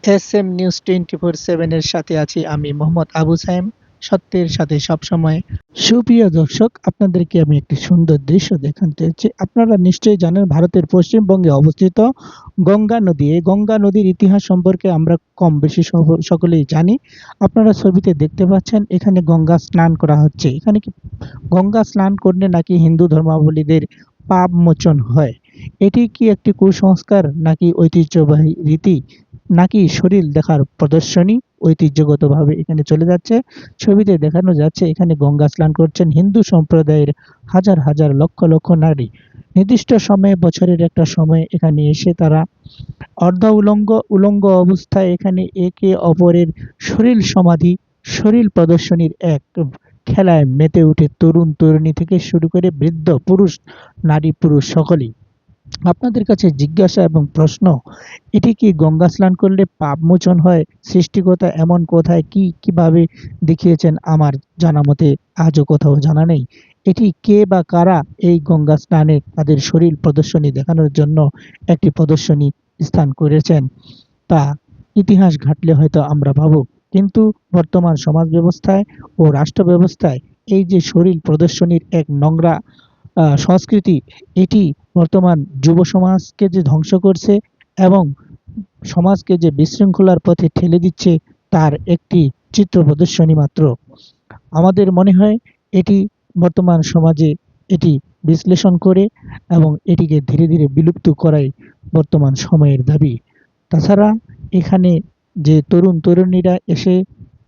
SM news 24/7 এর সাথে আছি আমি মোহাম্মদ আবু সাইম। সত্যের সাথে সবসময়। সুপ্রিয় দর্শক, আপনাদেরকে আমি একটি সুন্দর দৃশ্য দেখাতে যাচ্ছি। আপনারা নিশ্চয়ই জানেন ভারতের পশ্চিমবঙ্গে অবস্থিত গঙ্গা নদী। এই গঙ্গা নদীর ইতিহাস সম্পর্কে আমরা কম বেশি সকলেই জানি। আপনারা ছবিতে দেখতে পাচ্ছেন এখানে গঙ্গা স্নান করা হচ্ছে। এখানে কি গঙ্গা স্নান করলে নাকি হিন্দু ধর্মাবলম্বীদের পাপ মোচন হয়? এটি কি একটি কুসংস্কার নাকি ঐতিহ্যবাহী রীতি নাকি শরীর দেখার প্রদর্শনী? ঐতিহ্যগতভাবে এখানে চলে যাচ্ছে। ছবিতে দেখানো যাচ্ছে এখানে গঙ্গা স্নান করছেন হিন্দু সম্প্রদায়ের হাজার হাজার লক্ষ লক্ষ নারী। নির্দিষ্ট সময়ে বছরের একটা সময় এখানে এসে তারা অর্ধ উলঙ্গ অবস্থায় এখানে একে অপরের শরীর সমাধি, শরীর প্রদর্শনীর এক খেলায় মেতে উঠে তরুণ তরুণী থেকে শুরু করে বৃদ্ধ পুরুষ, নারী পুরুষ সকলেই। আপনাদের কাছে জিজ্ঞাসা এবং প্রশ্ন, এটি কি গঙ্গা স্নান করলে পাপ মোচন হয়? সৃষ্টিকর্তা এমন কোথায় কিভাবে দেখিয়েছেন আমার জানা মতে আজও কোথাও জানা নেই। এটি কে বা কারা এই গঙ্গা স্নানে তাদের শরীর প্রদর্শনী দেখানোর জন্য একটি প্রদর্শনী স্থান করেছেন, তা ইতিহাস ঘাঁটলে হয়তো আমরা পাবো। কিন্তু বর্তমান সমাজ ব্যবস্থায় ও রাষ্ট্র ব্যবস্থায় এই যে শরীর প্রদর্শনীর এক নোংরা সংস্কৃতি, এটি বর্তমান যুব সমাজকে যে ধ্বংস করছে এবং সমাজকে যে বিশৃঙ্খলার পথে ঠেলে দিচ্ছে, তার একটি চিত্র প্রদর্শনী মাত্র। আমাদের মনে হয় এটি বর্তমান সমাজে এটি বিশ্লেষণ করে এবং এটিকে ধীরে ধীরে বিলুপ্ত করাই বর্তমান সময়ের দাবি। তাছাড়া এখানে যে তরুণ তরুণীরা এসে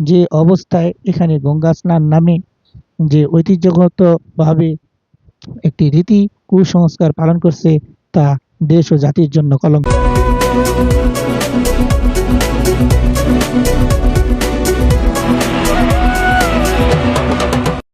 যে অবস্থায় এখানে গঙ্গা স্নান নামে যে ঐতিহ্যগতভাবে একটি রীতি কুসংস্কার পালন করছে, তা দেশ ও জাতির জন্য কলঙ্ক।